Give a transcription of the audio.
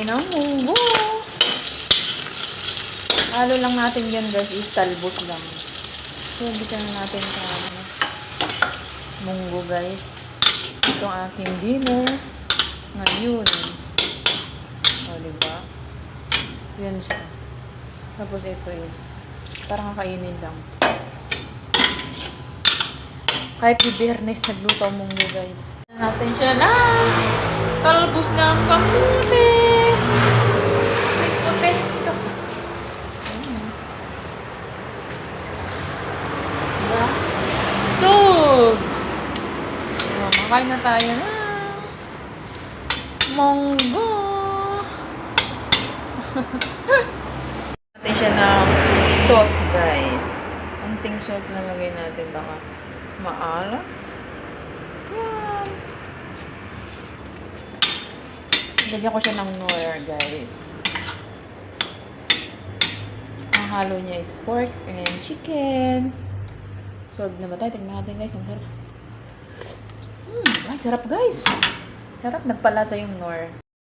tayo ng munggo. Halo lang natin yan guys, is talbos lang. So, bisa na natin sa munggo guys. Ito ang aking dinner ngayon. O, diba? Yan siya. Tapos ito is parang kakainin lang. Kahit di Biyernes nagluto ang munggo guys. Natin siya na talbos ng kamuti. May potato. Diba? Soup! Makain na tayo na munggo. Natin siya ng salt guys. Anting salt na lagay natin, baka maalat. Yan. Lagyan ko siya ng Knorr guys. Ang halo niya is pork and chicken. Solve na ba tayo? Tingnan natin guys. Ang sarap. Ay, sarap guys. Sarap. Nagpalasa yung Knorr.